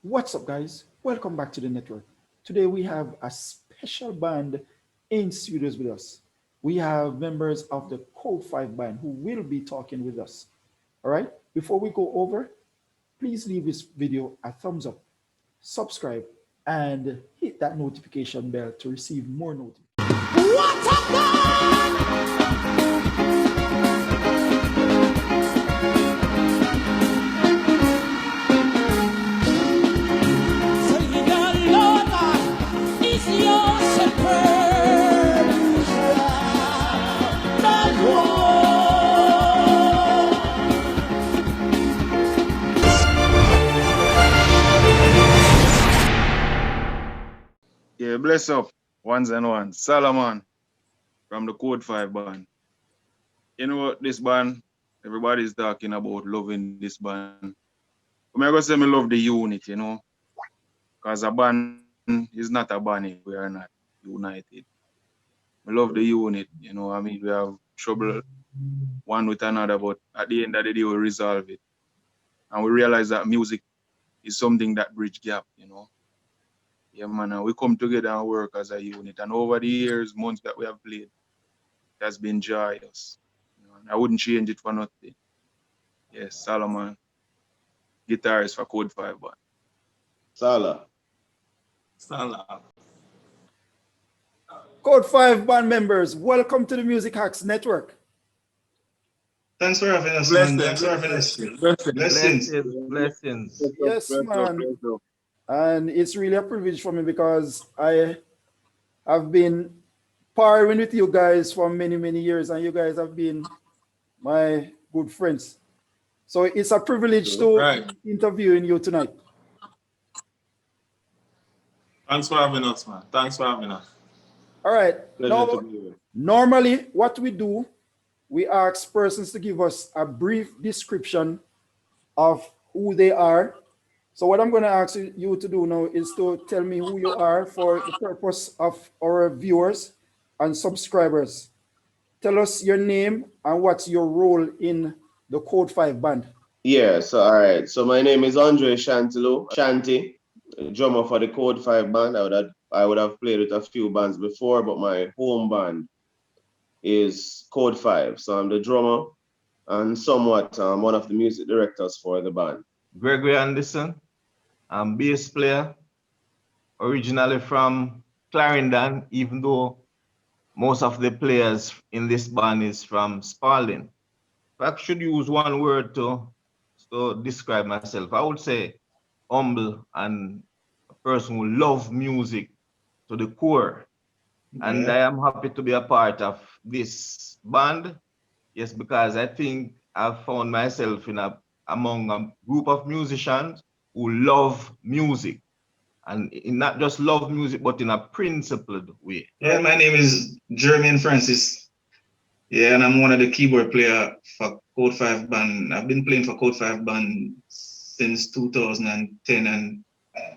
What's up, guys? Welcome back to the network. Today we have a special band in studios with us. We have members of the Code 5 band who will be talking with us. All right, before we go over, please leave this video a thumbs up, subscribe, and hit that notification bell to receive more notifications. What's up, man? Say the Lord is your shepherd. Not Yeah, bless up, ones and ones. Solomon from the Code 5 band. You know what, this band, everybody's talking about loving this band. I'm going to say I love the unit, because a band is not a band if we are not united. I love the unit, I mean, we have trouble one with another, but at the end of the day, we resolve it. And we realize that music is something that bridge gap. Yeah, man, and we come together and work as a unit. And over the years, months that we have played, it has been joyous. And I wouldn't change it for nothing. Yes, Solomon, guitarist for Code 5 band. Salah. Code 5 band members, welcome to the Music Hacks Network. Thanks for having us, man. Thanks for having us. Blessings. Blessings. Yes, man. Bless up. And it's really a privilege for me because I have been partying with you guys for many, many years, and you guys have been my good friends. So it's a privilege to be interviewing you tonight. Thanks for having us, man. Thanks for having us. All right. Pleasure Now, to be here. normally, what we do, we ask persons to give us a brief description of who they are. So what I'm going to ask you to do now is to tell me who you are for the purpose of our viewers and subscribers. Tell us your name and what's your role in the Code 5 band. Yeah, so all right. So my name is Andre Shanti, drummer for the Code 5 band. I would have played with a few bands before, but my home band is Code 5. So I'm the drummer and somewhat one of the music directors for the band. Gregory Anderson. I'm bass player, originally from Clarendon, even though most of the players in this band is from Spalding. If I should use one word to describe myself, I would say humble and a person who loves music to the core. And I am happy to be a part of this band. Yes, because I think I've found myself among a group of musicians who love music. And not just love music, but in a principled way. Yeah, my name is Jermaine Francis. Yeah, and I'm one of the keyboard player for Code 5 band. I've been playing for Code 5 band since 2010, and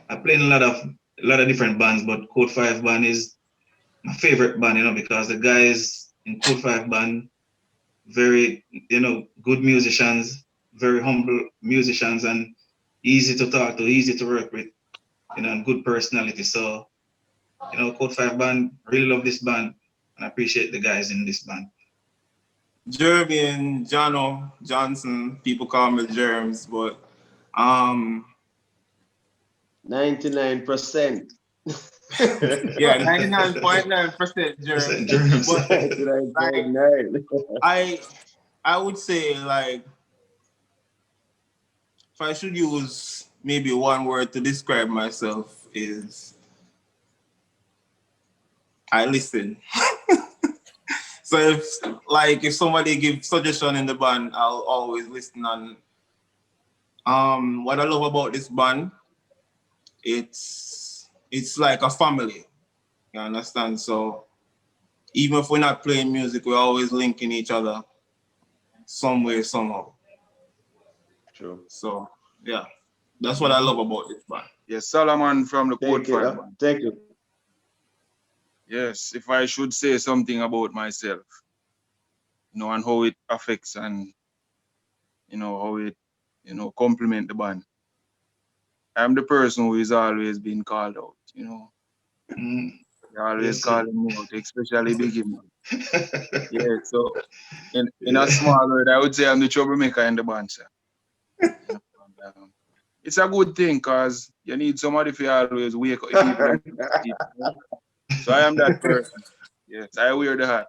I played in a lot of different bands, but Code 5 band is my favorite band, because the guys in Code 5 band, very, good musicians, very humble musicians, and easy to talk to, easy to work with, and good personality. So, Code 5 band, really love this band, and I appreciate the guys in this band. Jeremy and Jono Johnson, people call me Germs, but 99%. yeah, 99.9% Germs. Germs. But I would say, like, if I should use maybe one word to describe myself, is I listen. So if somebody gives suggestion in the band, I'll always listen. And what I love about this band, it's like a family. You understand? So even if we're not playing music, we're always linking each other some way, somehow. True. So yeah, that's what I love about this band. Yes, Solomon from the Code 5 band. Thank you. Yes, if I should say something about myself, and how it affects and, how it, complement the band. I'm the person who is always being called out, you know. Mm. They always Yes, sir. calling me out, especially Biggie man. Yeah, so in a small word, I would say I'm the troublemaker in the band, sir. You know, and, it's a good thing because you need somebody to always wake up people in sleep. You know? So I am that person. Yes, I wear the hat.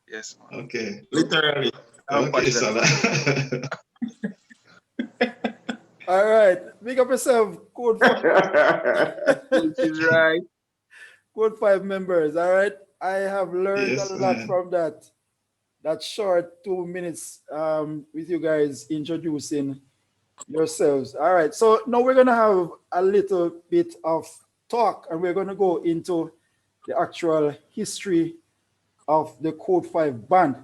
Yes, man. Okay, literally. I'm Okay, passionate. Salah. All right. Big up yourself, Code 5. Which is right. Code 5 members. All right. I have learned a Yes, lot man. from that short 2 minutes with you guys introducing yourselves. All right. So now we're gonna have a little bit of talk and we're gonna go into the actual history of the Code 5 band.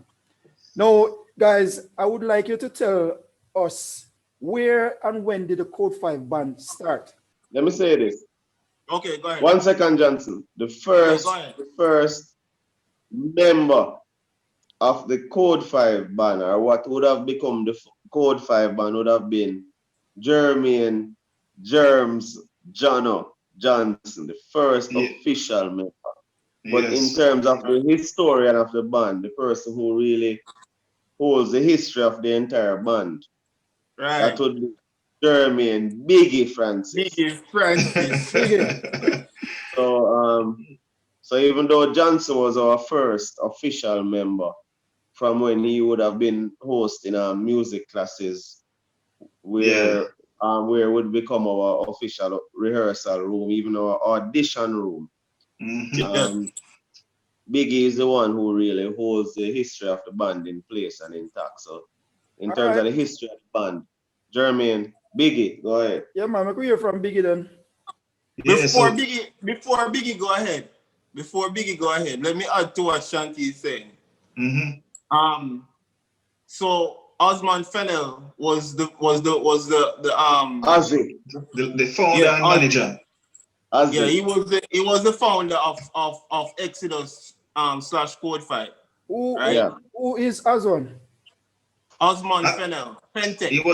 Now, guys, I would like you to tell us where and when did the Code 5 band start? Let me say this. Okay, go ahead. 1 second, Johnson. The Yeah, go ahead. first member of the Code 5 band, or what would have become the Code 5 band, would have been Jermaine Germs Jono Johnson, the first Yeah. official member. But in Yes. terms of the historian of the band, the person who really holds the history of the entire band, Right. that would be Jermaine Biggie Francis. Biggie Francis. Biggie. So even though Johnson was our first official member from when he would have been hosting music classes where would become our official rehearsal room, even our audition room. Mhm. Biggie is the one who really holds the history of the band in place and intact. So in All terms of right. the history of the band, Jermaine, Biggie, go ahead. Yeah, man, we could hear from Biggie then. Yeah, Before so Biggie go ahead. Before Biggie go ahead, let me add to what Shanti is saying. mhm. So Osman Fennell was the Ozzy, The founder and manager. Ozzy. he was the founder of Exodus slash Code 5. Who Right? who, who is Azon? Osman Uh, Fennell, He Fentech.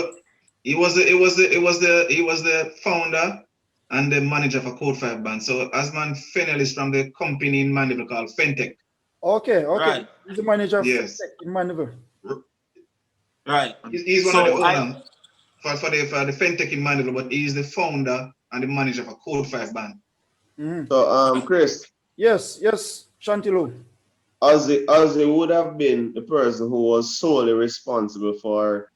was the founder and the manager for Code 5 band. So Asman Fennell is from the company in Mandeville called Fentech. Okay. Right. He's the manager of Yes. Tech in Mandeville. Right. He's one of the So owner for the Fentech in Mandeville, but he's the founder and the manager for Code 5 band. Mhm. So Chris, Yes, Shantilu. Ozzy would have been the person who was solely responsible for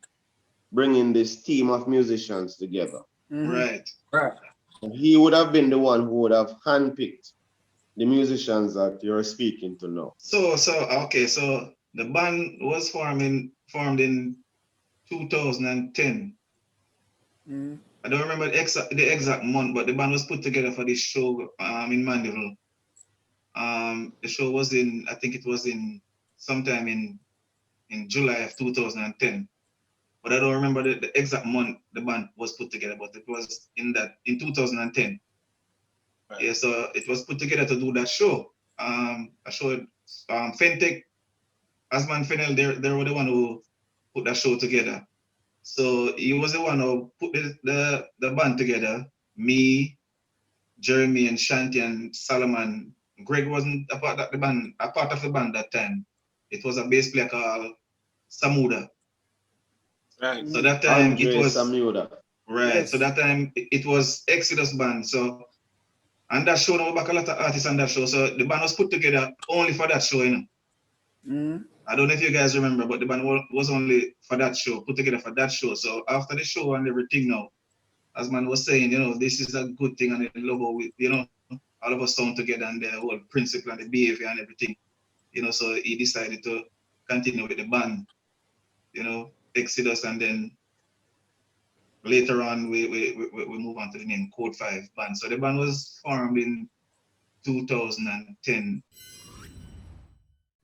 bringing this team of musicians together. Mhm. Right. He would have been the one who would have handpicked the musicians that you're speaking to now. So the band was formed in 2010. Mhm. I don't remember the exact month, but the band was put together for this show in Mandeville. The show was I think it was in sometime in July of 2010. But I don't remember the exact month the band was put together, but it was in 2010. Right. Yeah, so it was put together to do that show. I showed Fentech, Asman Fennell, they were the one who put that show together. So he was the one who put the band together. Me, Jeremy, and Shanti and Solomon. Greg wasn't a part of the band that time. It was a bass player called Samuda. right. So that time it Andre was Samuda. right. Yes. So that time it was Exodus band. So and that show now back a lot of artists on that show. So the band was put together only for that show, you know. Mhm. I don't know if you guys remember, but the band was only for that show, put together for that show. So after the show and everything now, as man was saying, you know, this is a good thing and the logo with, you know, all of us sound together and the whole principle and the behavior and everything. You know, so he decided to continue with the band, you know, Exodus, and then later on we move on to the name Code 5 band. So the band was formed in 2010.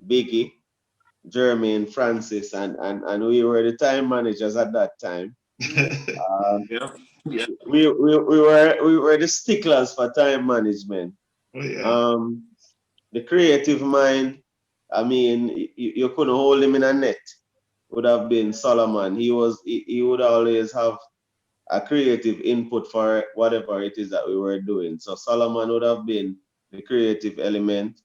Biggie, Jermaine, Francis, and we were the time managers at that time. Yeah. We were the sticklers for time management. Oh yeah. The creative mind, I mean, you couldn't hold him in a net. Would have been Solomon. He would always have a creative input for whatever it is that we were doing. So Solomon would have been the creative element.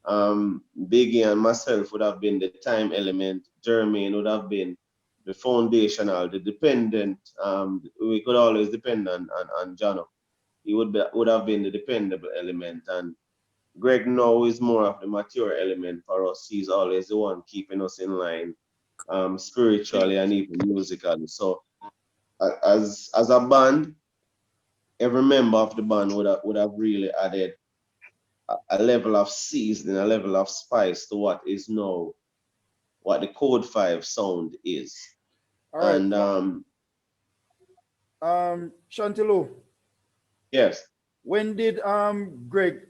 Biggie and myself would have been the time element. Jermaine would have been the foundational, the dependent. We could always depend on Jono. He would have been the dependable element. And Greg now is more of the mature element for us. He's always the one keeping us in line, spiritually and even musically. So as a band, every member of the band would have really added a level of seasoning, a level of spice to what is now what the Code 5 sound is. All right. And Shantilo, yes. when did Greg?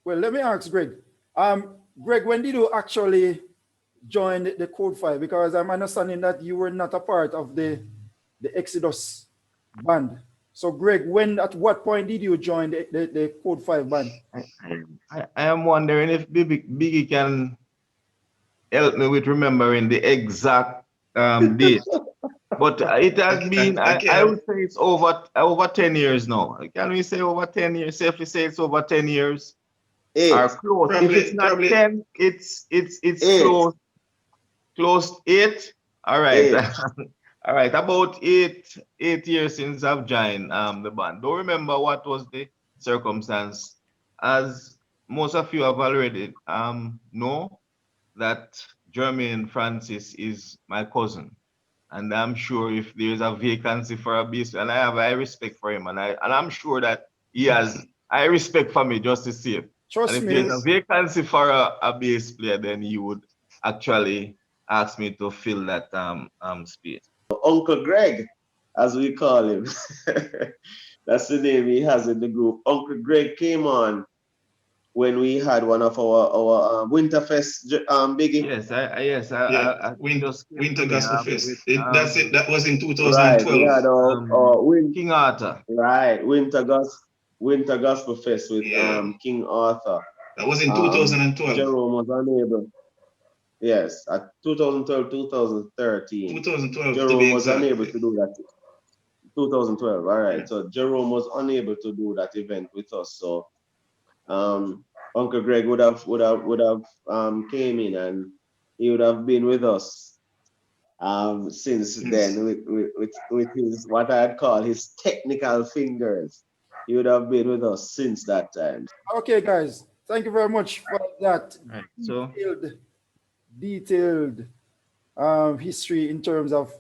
Well, let me ask Greg. Greg, when did you actually join the Code 5? Because I'm understanding that you were not a part of the Exodus band. So Greg, at what point did you join the Code 5 band? I am wondering if Biggie can help me with remembering the exact date. But it has been, I would say it's over 10 years now. Can we say over 10 years? Safely say it's over 10 years. 8. Or close. If it's not 10, it's close. Close 8. All right. 8. All right. About 8 years since I've joined the band. Don't remember what was the circumstance. As most of you have already know that Jermaine Francis is my cousin. And I'm sure if there's a vacancy for a bass, and I have high respect for him, and I'm sure that he has high respect for me just to see it. Trust and if me. there's a vacancy for a bass player, then he would actually ask me to fill that space. Uncle Greg, as we call him. That's the name he has in the group. Uncle Greg came on when we had one of our Winterfest, Biggie. Yes, I Winter Gospel Fest. That's it. That was in 2012. Right, we had our King Arthur. Right, Winter Gospel Fest with King Arthur. That was in 2012. Jerome was unable. Yes, at 2012, 2013. 2012 Jerome was unable to do that. 2012. All right. Yeah. So Jerome was unable to do that event with us. So Uncle Greg would have came in and he would have been with us since then with his what I'd call his technical fingers. He would have been with us since that time. Okay, guys, thank you very much for that detailed history in terms of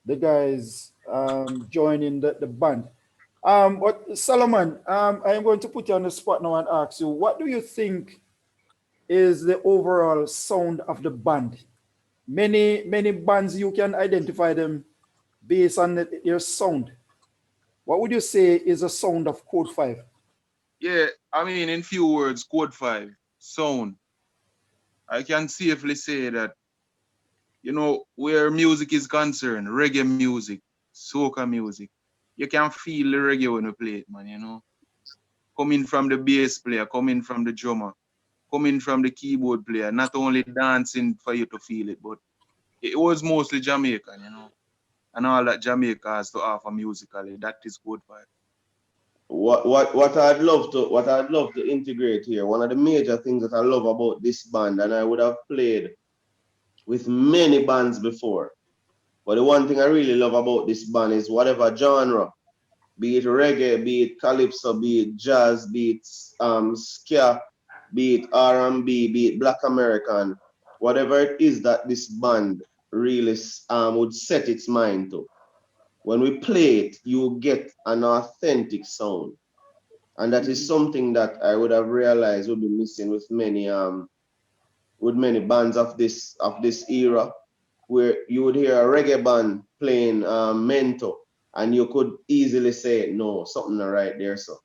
the guys joining the band. But Solomon, I am going to put you on the spot now and ask you, what do you think is the overall sound of the band? Many bands, you can identify them based on their sound. What would you say is the sound of Code 5? Yeah, I mean, in few words, Code 5, sound. I can safely say that, you know, where music is concerned, reggae music, soca music, you can feel the reggae when you play it, man, you know. Coming from the bass player, coming from the drummer, coming from the keyboard player, not only dancing for you to feel it, but it was mostly Jamaican, you know. And all that Jamaica has to offer musically, that is Code 5. What I'd love to integrate here, one of the major things that I love about this band, and I would have played with many bands before, but the one thing I really love about this band is whatever genre, be it reggae, be it calypso, be it jazz, be it ska, be it R&B, be it Black American, whatever it is that this band really would set its mind to. When we play it, you get an authentic sound. And that is something that I would have realized would be missing with many bands of this era, where you would hear a reggae band playing Mento, and you could easily say, no, something not right there, so.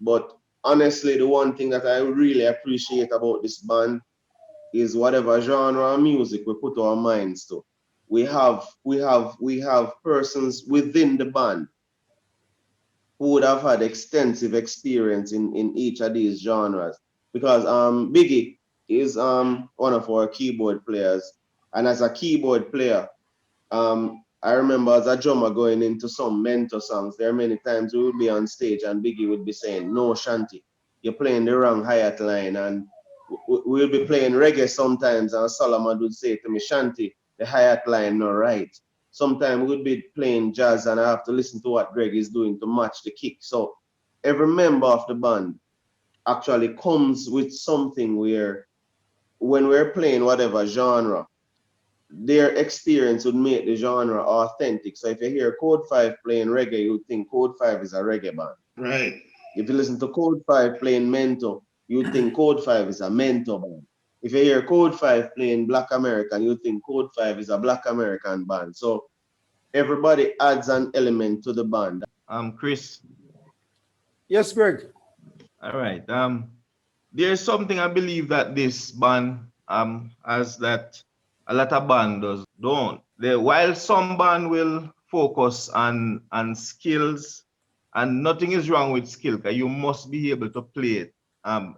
But honestly, the one thing that I really appreciate about this band is whatever genre of music we put our minds to. We have persons within the band who would have had extensive experience in each of these genres. Because Biggie is one of our keyboard players, and as a keyboard player, I remember as a drummer going into some mentor songs, there are many times we would be on stage and Biggie would be saying, no, Shanti, you're playing the wrong hi-hat line. And we'll be playing reggae sometimes and Solomon would say to me, Shanti, the hi-hat line not right. Sometimes we'd be playing jazz and I have to listen to what Greg is doing to match the kick. So every member of the band actually comes with something where when we're playing whatever genre, their experience would make the genre authentic. So if you hear Code 5 playing reggae, you would think Code 5 is a reggae band. Right. If you listen to Code 5 playing Mento, you would think Code 5 is a Mento band. If you hear Code 5 playing Black American, you would think Code 5 is a Black American band. So everybody adds an element to the band. Chris. Yes, Greg. All right. There's something I believe that this band has that a lot of bands don't. While some band will focus on skills, and nothing is wrong with skill, because you must be able to play it.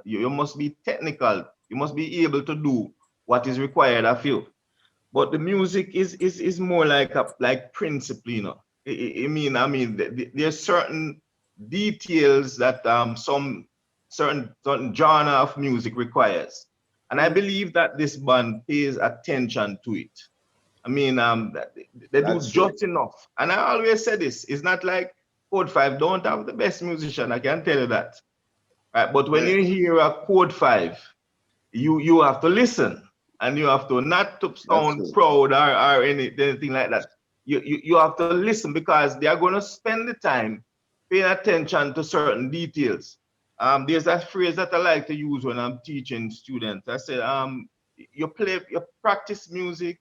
You must be technical. You must be able to do what is required of you. But the music is more like principle, you know. I mean, there's certain details that some certain genre of music requires, and I believe that this band pays attention to it. I mean, they do just enough, and I always say this: it's not like Code 5 don't have the best musician. I can tell you that, right? But when you hear a Code 5, you have to listen. And you have to not to sound proud or anything like that. You have to listen because they are going to spend the time paying attention to certain details. There's a phrase that I like to use when I'm teaching students. I say, you practice music,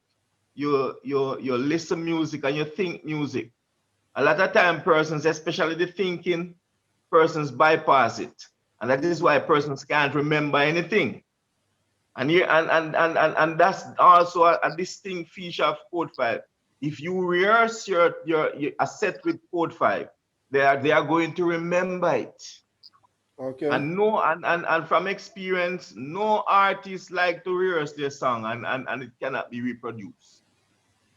you listen music, and you think music. A lot of time persons, especially the thinking persons, bypass it. And that is why persons can't remember anything. And that's also a distinct feature of Code 5. If you rehearse your a set with Code 5, they are going to remember it. Okay. And from experience, no artist like to rehearse their song and it cannot be reproduced.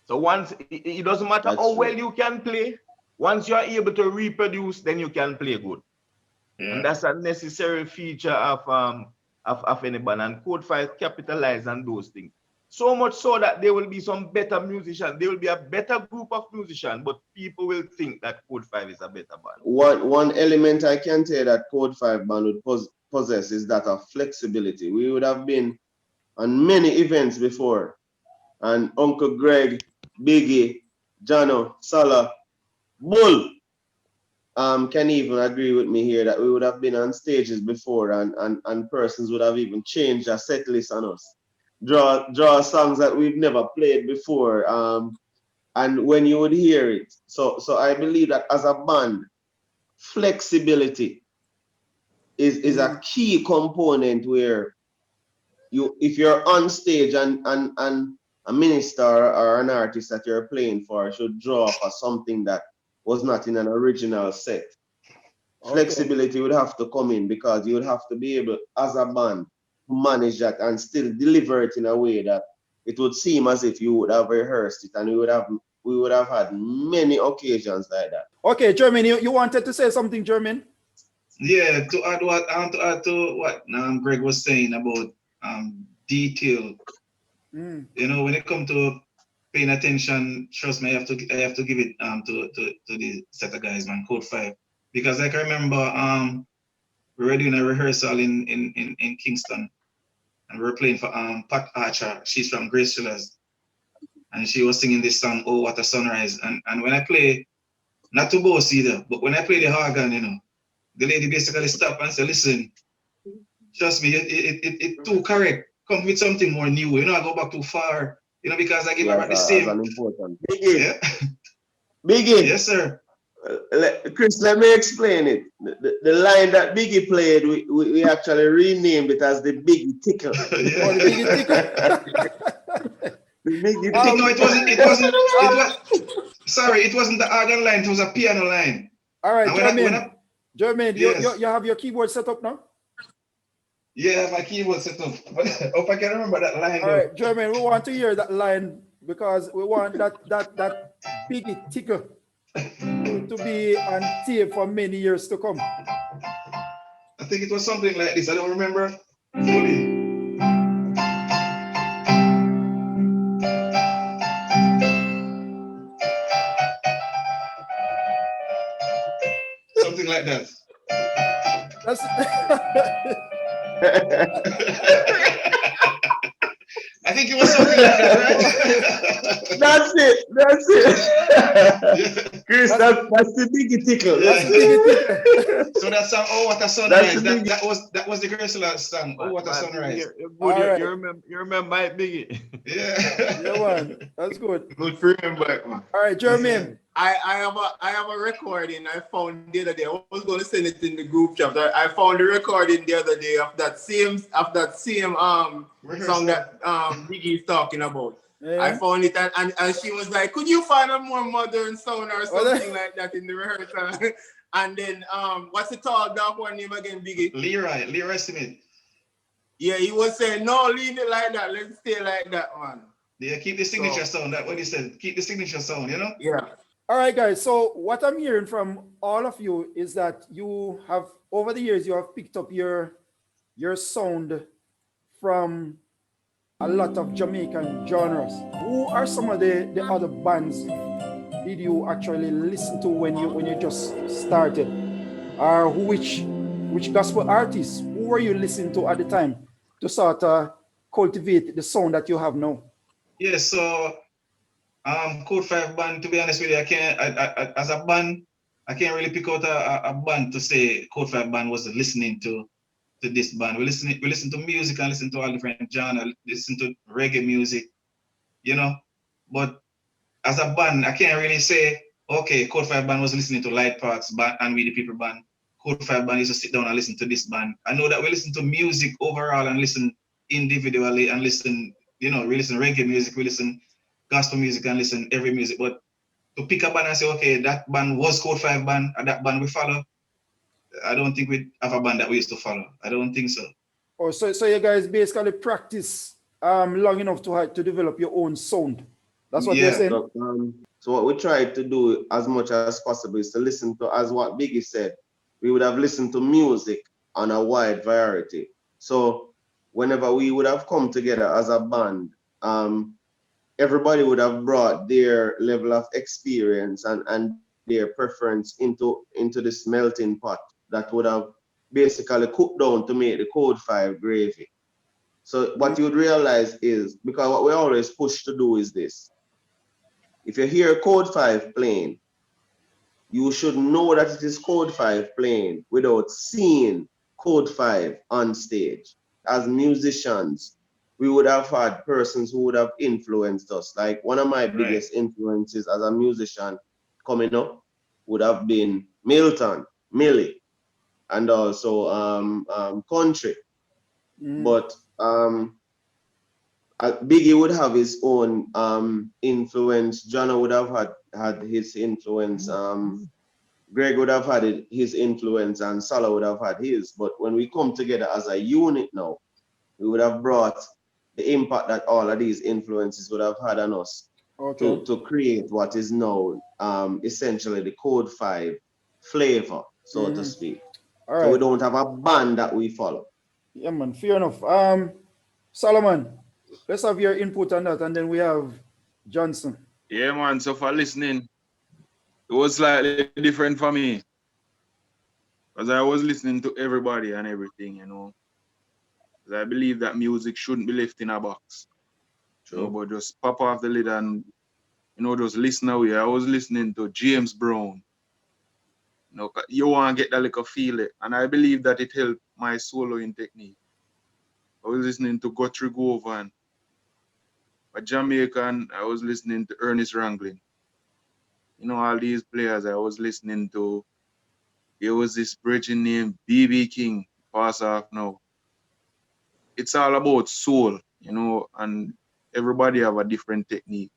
So once it doesn't matter how well you can play, once you are able to reproduce, then you can play good. Yeah. And that's a necessary feature of any band, and Code 5 capitalize on those things. So much so that there will be some better musicians. There will be a better group of musicians, but people will think that Code 5 is a better band. One element I can say that Code 5 band would possess is that of flexibility. We would have been on many events before, and Uncle Greg, Biggie, Jano, Salah, Bull, can even agree with me here that we would have been on stages before and persons would have even changed a set list on us. Draw songs that we've never played before. And when you would hear it. So I believe that as a band, flexibility is a key component where if you're on stage and a minister or an artist that you're playing for should draw for something that was not in an original set. Okay. Flexibility would have to come in because you would have to be able, as a band, to manage that and still deliver it in a way that it would seem as if you would have rehearsed it, and we would have had many occasions like that. Okay, Jermaine, you wanted to say something, Jermaine? Yeah, to add what Greg was saying about detail. You know, when it comes to paying attention, trust me, I have to give it to the set of guys, man, Code 5. Because like I remember we were doing a rehearsal in Kingston, and we were playing for Pat Archer. She's from Grace Chillers. And she was singing this song, Oh What a Sunrise. And when I play, not to boast either, but when I play the organ, you know, the lady basically stopped and said, listen, trust me, it too correct. Come with something more new. You know, I go back too far. You know, because I give her the same. That's an important. Biggie. Yeah. Biggie. Yes, sir. Chris, let me explain it. The line that Biggie played, we actually renamed it as the Biggie Tickle. Yeah. Oh, the Biggie Tickle. The Biggie Tickle. No, it wasn't. Sorry, it wasn't the organ line. It was a piano line. All right, Jermaine, yes. you have your keyboard set up now? Yeah, my keyboard set up. If I can remember that line. All right, Jermaine, we want to hear that line because we want that Biggie Tickle to be on tape for many years to come? I think it was something like this. I don't remember fully. Something like that. That's I think it was something like that, right? That's it. That's it. Chris, That's- that's the biggie tickle. that's the Biggie Tickle. So that song, "Oh What a That's Sunrise," the biggie. that was the Rehearsals song. "Oh What a Sunrise." You're good. All right. You remember my Biggie. Yeah. Yeah, man. That's good. Good for him back, man. All right, Jermaine. I have a recording I found the other day. I was going to send it in the group chat. I found the recording the other day of that same song that Biggie is talking about. Yeah. I found it and she was like, "Could you find a more modern sound or something like that in the rehearsal?" And then what's the tall dark one name again, Biggie? Leroy Smith. Yeah, he was saying, "No, leave it like that. Let's stay like that, man." Yeah, keep the signature sound. That's what he said. Keep the signature sound, you know? Yeah. All right, guys. So what I'm hearing from all of you is that you have, over the years, you have picked up your sound from a lot of Jamaican genres. Who are some of the other bands did you actually listen to when you just started? Or which gospel artists who were you listening to at the time to sort of cultivate the sound that you have now? Yeah, so Code 5 band, to be honest with you, as a band, I can't really pick out a band to say Code 5 band was listening to this band. We listen to music and listen to all different genres, listen to reggae music, you know. But as a band, I can't really say, okay, Code 5 band was listening to Light Parks band and We the People band. Code 5 band used to sit down and listen to this band. I know that we listen to music overall and listen individually and listen, we listen reggae music, we listen gospel music and listen every music. But to pick a band and say, okay, that band was Code 5 band and that band we follow, I don't think we have a band that we used to follow. I don't think so. Oh, so you guys basically practice long enough to develop your own sound. That's what you're saying? So what we try to do as much as possible is to listen to, as what Biggie said, we would have listened to music on a wide variety. So whenever we would have come together as a band, everybody would have brought their level of experience and their preference into this melting pot that would have basically cooked down to make the Code 5 gravy. So what you would realize is, because what we always push to do is this: if you hear Code 5 playing, you should know that it is Code 5 playing without seeing Code 5 on stage. As musicians, we would have had persons who would have influenced us. Like one of my biggest influences as a musician coming up would have been Milton, Millie, and also Country. But Biggie would have his own influence. Jono would have had his influence. Greg would have had his influence, and Salah would have had his. But when we come together as a unit now, we would have brought the impact that all of these influences would have had on us to create what is now essentially the Code 5 flavor, so to speak. All right. So we don't have a band that we follow. Yeah, man, fair enough. Solomon, let's have your input on that, and then we have Johnson. Yeah, man. So for listening, it was slightly different for me, because I was listening to everybody and everything, Because I believe that music shouldn't be left in a box. True. But just pop off the lid and, just listen away. I was listening to James Brown. You want to get that little feel it. And I believe that it helped my soloing technique. I was listening to Guthrie Govan. A Jamaican, I was listening to Ernest Ranglin. All these players I was listening to. There was this bridging named B.B. King, pass off now. It's all about soul, and everybody have a different technique.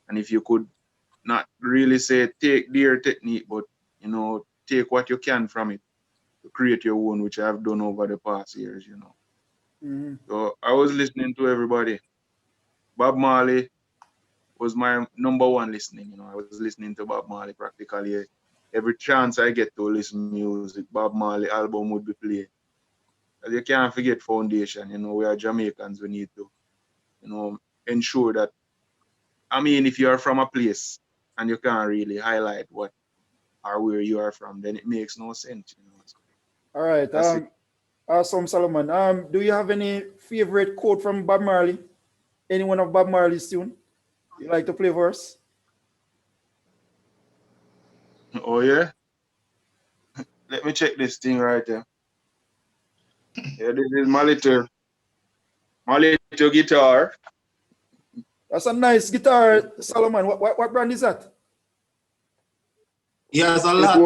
And if you could not really say take their technique, but, take what you can from it to create your own, which I've done over the past years, So I was listening to everybody. Bob Marley was my number one listening. I was listening to Bob Marley practically every chance I get to listen music. Bob Marley album would be played. You can't forget foundation. We are Jamaicans. We need to, ensure that. I mean, if you are from a place and you can't really highlight what or where you are from, then it makes no sense. All right. That's it. Awesome, Solomon. Do you have any favorite quote from Bob Marley? Any one of Bob Marley's tune you like to play for us? Oh yeah. Let me check this thing right there. Yeah, this is my little guitar. That's a nice guitar, Solomon. What brand is that? He has a It lot.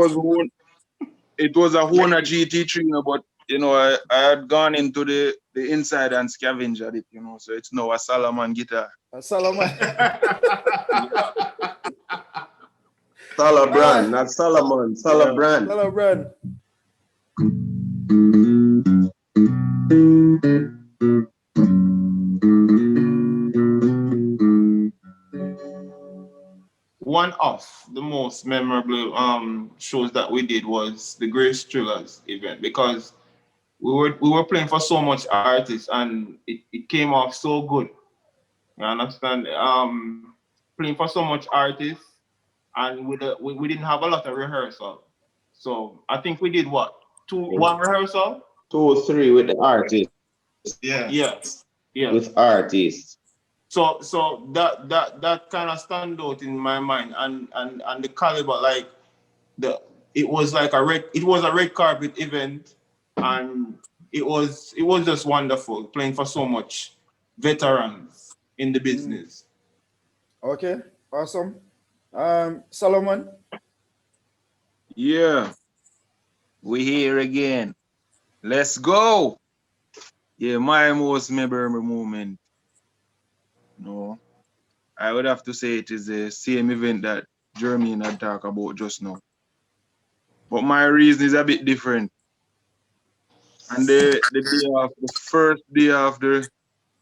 was a Honda GT3, but I had gone into the inside and scavenged it, so it's now a Solomon guitar. A Solomon. Solomon, not Solomon, Solomon. Solomon. One of the most memorable shows that we did was the Grace Thrillers event, because we were playing for so much artists and it came off so good. You understand? Playing for so much artists, and we didn't have a lot of rehearsal. So I think we did what? One rehearsal? 2 or 3 with the artists. Yeah. With artists. So that kind of stand out in my mind, and the caliber, like it was a red carpet event, and it was just wonderful playing for so much veterans in the business. Okay, awesome. Solomon. Yeah, we here again. Let's go. Yeah, my most memorable moment. I would have to say it is the same event that Jermaine had talked about just now. But my reason is a bit different. And the first day of the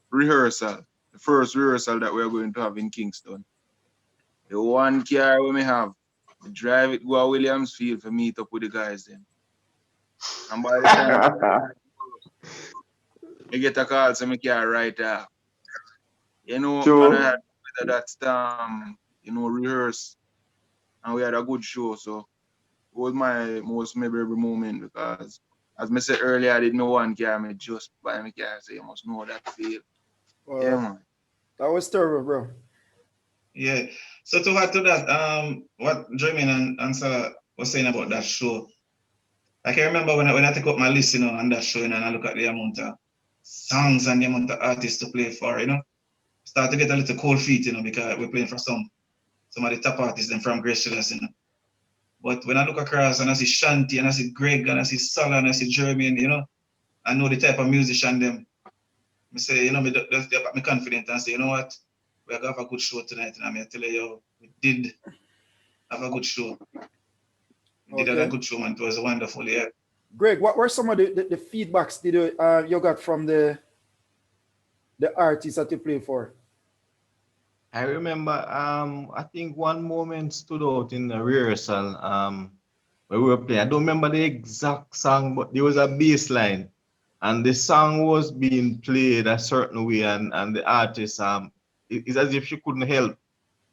rehearsal, the first rehearsal that we're going to have in Kingston, the one car we may have, we drive it go to Williamsfield to meet up with the guys then. And by the time I get a call, so I car right off. Sure. And I had that rehearse, and we had a good show. So it was my most memorable moment, because as I said earlier, I didn't know one car, I just buy my car, so you must know that feel. Yeah, man. That was terrible, bro. Yeah. So to add to that, what Jermaine and Sarah was saying about that show, I can remember when I take up my list, on that show, and I look at the amount of songs and the amount of artists to play for, start to get a little cold feet, because we're playing for some of the top artists and from Grace Thrillers, But when I look across and I see Shanti and I see Greg and I see Salah and I see Jermaine, I know the type of musician them. I say, me just get me confident and say, you know what, we're gonna have a good show tonight, and I'm telling you, we did have a good show. We did have a good show, man. It was wonderful, yeah. Greg, what were some of the feedbacks you got from the artists that you played for? I remember, I think one moment stood out in the rehearsal, where we were playing. I don't remember the exact song, but there was a bass line, and the song was being played a certain way, and the artist, it's as if she couldn't help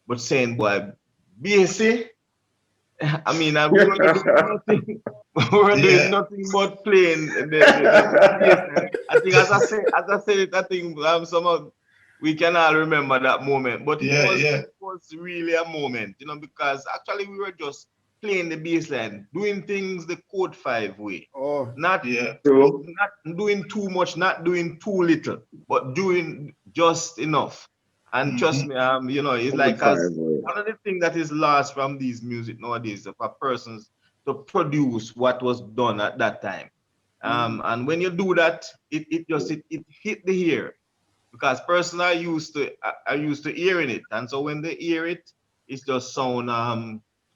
but saying, boy, bassy. I mean, we were doing nothing. We were doing nothing but playing the bass. I think, as I said it, I think we can all remember that moment. But it was really a moment, because actually we were just playing the bass line, doing things the Code 5 way. Not doing too much, not doing too little, but doing just enough. And trust me, it's like one of the things that is lost from these music nowadays for persons to produce what was done at that time. And when you do that, it hit the ear, because persons are used to hearing it, and so when they hear it, it's just sound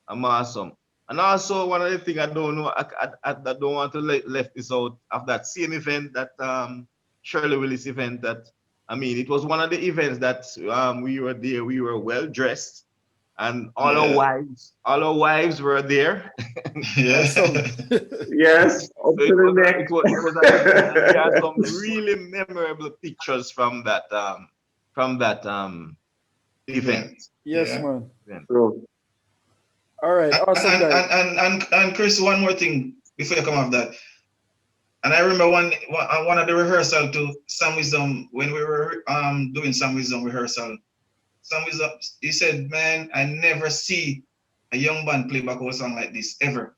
awesome. And also one of the things I don't know, I don't want to left this out of that same event, that Shirley Willis event that I mean, it was one of the events that we were there. We were well dressed, and all our wives were there. Yeah. Awesome. Yes, up So to the neck. it was an event, and there are some really memorable pictures from that event. Event. Yes, Yeah. man. True. All right, awesome, guys. And Chris, one more thing before you come off that. And I remember one of the rehearsal to Sam Wisdom, when we were doing Sam Wisdom rehearsal. Sam Wisdom, he said, "Man, I never see a young band play back old song like this ever."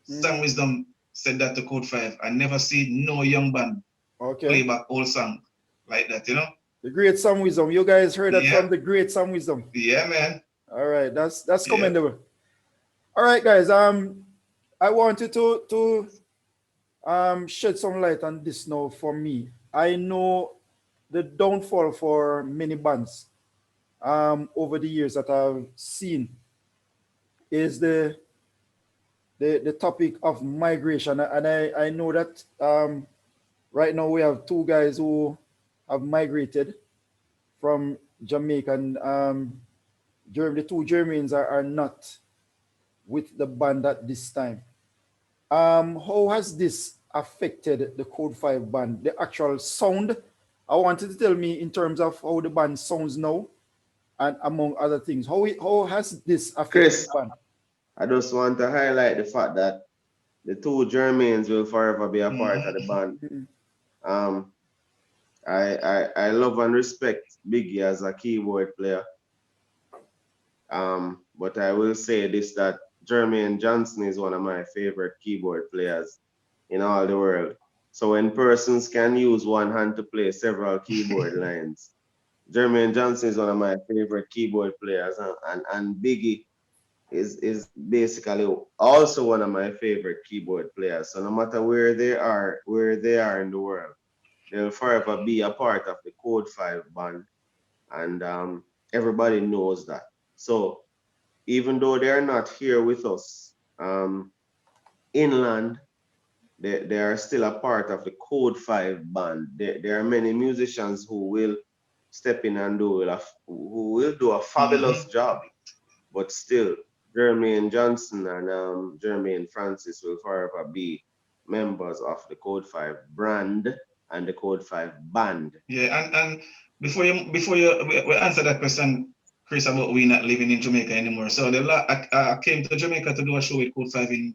Sam Wisdom said that to Code 5. I never see no young band play Okay. back old song like that, you know? The great Sam Wisdom. You guys heard that Yeah. from the great Sam Wisdom. Yeah, man. All right, that's Yeah. commendable. All right, guys. I want you to shed some light on this now for me. I know the downfall for many bands over the years that I've seen is the topic of migration, and I know that right now we have two guys who have migrated from Jamaica, and the two Germans are not with the band at this time. How has this affected the Code 5 band, the actual sound? I wanted to tell me in terms of how the band sounds now, and among other things. How has this affected Chris, the band? I just want to highlight the fact that the two Germans will forever be a part of the band. Mhm. Um, I love and respect Biggie as a keyboard player. But I will say this, that Jermaine Johnson is one of my favorite keyboard players in all the world. So when persons can use one hand to play several keyboard lines, Jermaine Johnson is one of my favorite keyboard players, and Biggie is basically also one of my favorite keyboard players. So no matter where they are in the world, they'll forever be a part of the Code 5 band, and everybody knows that. So even though they're not here with us inland, they are still a part of the Code 5 band. There are many musicians who will step in and who will do a fabulous job, but still, Jermaine Johnson and Jermaine Francis will forever be members of the Code 5 brand and the Code 5 band. Yeah, and before you we answer that question, Chris, about we not living in Jamaica anymore. So I came to Jamaica to do a show with Code 5 in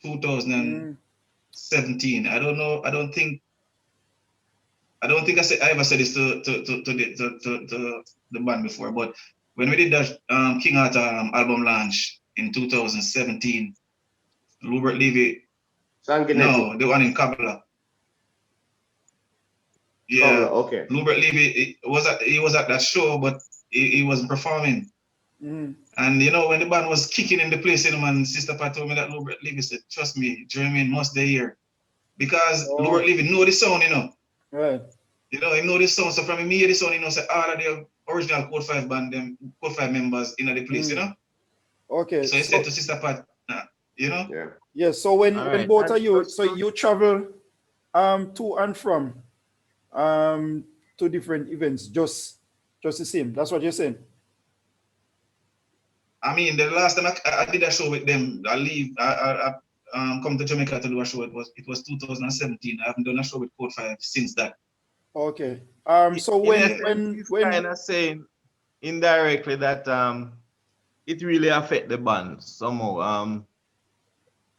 2017. I don't know. I don't think I ever said this to the band before. But when we did that King Arthur album launch in 2017, Lubert Levy, no, the one in Kabbalah. Yeah, Kabbalah, okay. Lubert Levy he was at that show, but he wasn't performing. And you know, when the band was kicking in the place, you know, man, Sister Pat told me that Lubert Levy said, "Trust me, Jermaine must be here," because Lubert Levy know the sound, you know. Right. You know, he know the sound. So from him hear the sound, you know, say all of the original Code 5 band, them Code 5 members in the place, you know. Okay. So he said to Sister Pat, you know. Yeah. Yeah. So when Alright, both of you, that's so you travel to and from to different events, just the same. That's what you're saying. I mean, the last time I did a show with them, I come to Jamaica to do a show. It was 2017. I haven't done a show with Code 5 since that. Okay. So He's kind of saying indirectly that it really affect the band somehow.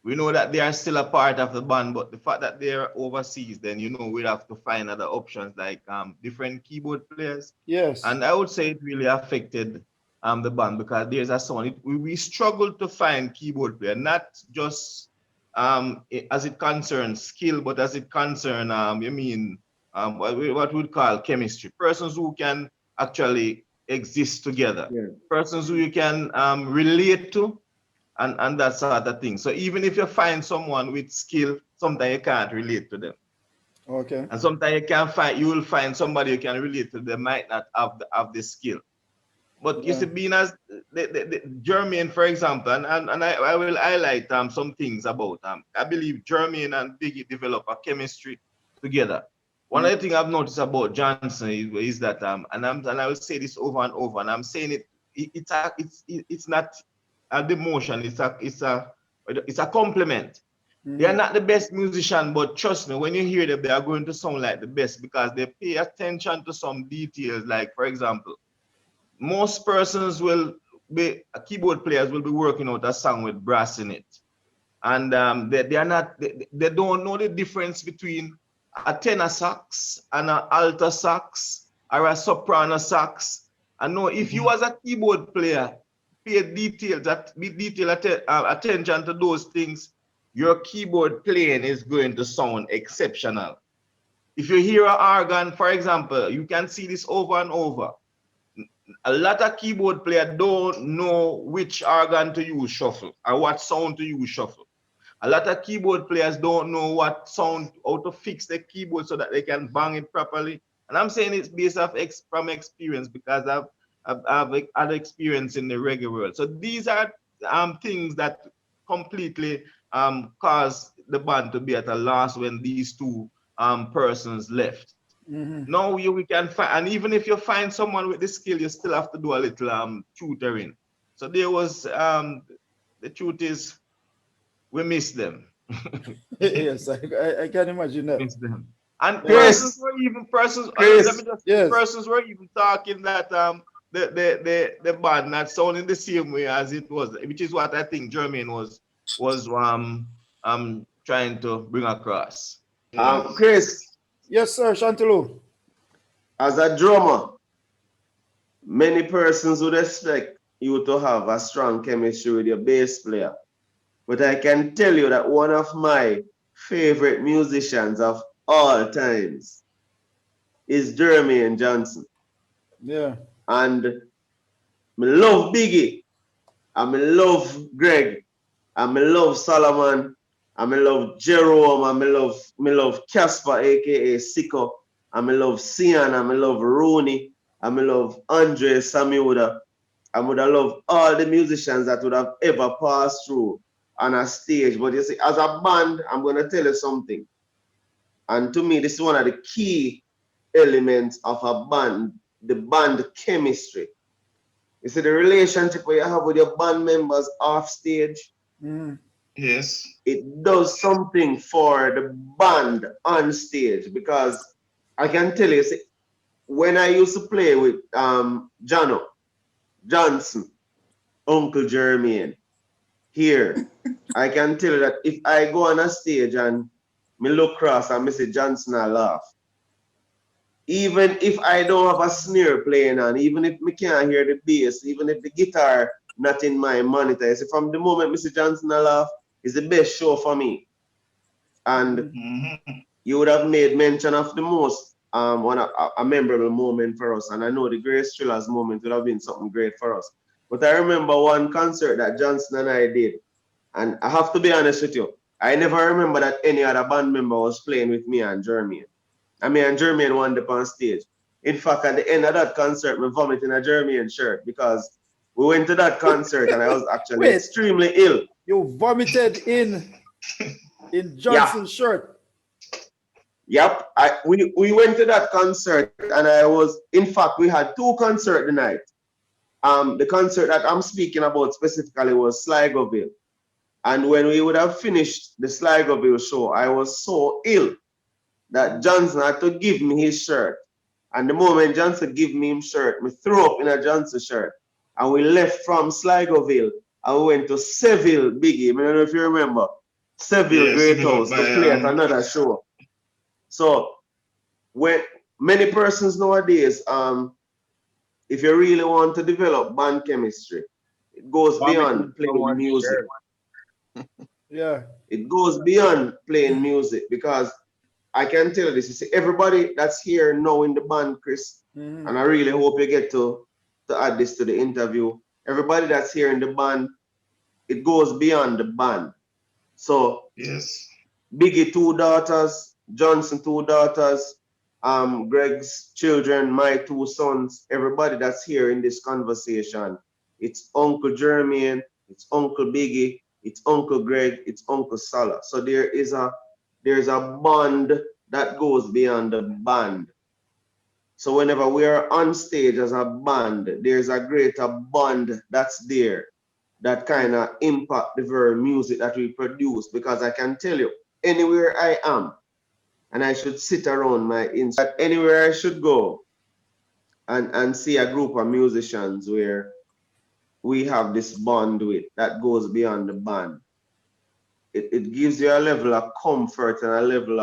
We know that they are still a part of the band, but the fact that they're overseas, then you know we'd have to find other options like different keyboard players. yes. And I would say it really affected the band because there's a sound. We struggled to find keyboard player, not just as it concerns skill, but as it concerns what we'd call chemistry. Persons who can actually exist together. Yeah. Persons who you can relate to, and that sort of thing. So even if you find someone with skill, sometimes you can't relate to them. Okay. And sometimes you will find somebody you can relate to, they might not have the skill. But you see, being as the Jermaine, for example, and I will highlight some things about I believe Jermaine and Biggie develop a chemistry together One of the things I've noticed about Johnson is that and I will say this over and over, and I'm saying it's not a demotion, it's a compliment. They are not the best musician, but trust me, when you hear them, they are going to sound like the best because they pay attention to some details. Like, for example, most persons keyboard players will be working out a song with brass in it. And they don't know the difference between a tenor sax and an alto sax or a soprano sax. And no, if you as a keyboard player pay detailed attention to those things, your keyboard playing is going to sound exceptional. If you hear an organ, for example, you can see this over and over. A lot of keyboard players don't know which organ to use shuffle or what sound to use shuffle. A lot of keyboard players don't know what sound, how to fix the keyboard so that they can bang it properly. And I'm saying it's based off from experience because I've had experience in the reggae world. So these are things that completely caused the band to be at a loss when these two persons left. Now we can find, and even if you find someone with the skill, you still have to do a little tutoring. So there was the truth is, we miss them. Yes, I can imagine that. Miss them. And Chris, persons were even talking that the band not sounding the same way as it was, which is what I think Jermaine was trying to bring across. Chris, Yes, sir, Shantalo. as a drummer, many persons would expect you to have a strong chemistry with your bass player. But I can tell you that one of my favorite musicians of all times is Jermaine Johnson. Yeah. And I love Biggie, and I love Greg, and I love Solomon, and I love Jerome, and I love Casper, aka Sicko, and I love Sian, and I love Rooney, and I love Andre Samiuda. I would have loved all the musicians that would have ever passed through on a stage. But you see, as a band, I'm going to tell you something. And to me, this is one of the key elements of a band, the band chemistry. You see, the relationship where you have with your band members off stage, Yes. it does something for the band on stage. Because I can tell you, see, when I used to play with Johnson, Uncle Jermaine, here, I can tell you that if I go on a stage and me look across and me see Johnson, I laugh. Even if I don't have a snare playing on, even if me can't hear the bass, even if the guitar not in my monitor, see, from the moment Mr. Johnson I laugh, it's the best show for me. And you would have made mention of the most a memorable moment for us, and I know the Grace Thrillers moment would have been something great for us. But I remember one concert that Johnson and I did, and I have to be honest with you, I never remember that any other band member was playing with me and Jermaine. And me and Jermaine went up on stage. In fact, at the end of that concert, we vomited in a Jermaine shirt because we went to that concert and I was actually extremely ill. You vomited in Johnson's shirt. Yep, we went to that concert and I was, in fact, we had two concerts the night. The concert that I'm speaking about specifically was Sligoville. And when we would have finished the Sligoville show, I was so ill that Johnson had to give me his shirt. And the moment Johnson gave me his shirt, we threw up in a Johnson shirt. And we left from Sligoville and we went to Seville Biggie. I don't know if you remember. Seville Great House to play at another show. So when many persons nowadays, if you really want to develop band chemistry, it goes beyond playing music. Yeah. It goes beyond playing music because I can tell you this. You see, everybody that's here now in the band, Chris, and I really hope you get to add this to the interview. Everybody that's here in the band, it goes beyond the band. So yes, Biggie 2 daughters, Johnson 2 daughters, Greg's children, my 2 sons, everybody that's here in this conversation. It's Uncle Jermaine, it's Uncle Biggie, it's Uncle Greg, it's Uncle Salah. So there's a bond that goes beyond the band. So whenever we are on stage as a band, there's a greater bond that's there that kind of impact the very music that we produce. Because I can tell you, anywhere I am, and I should sit around my instrument, anywhere I should go and see a group of musicians where we have this bond with that goes beyond the band. It gives you a level of comfort and a level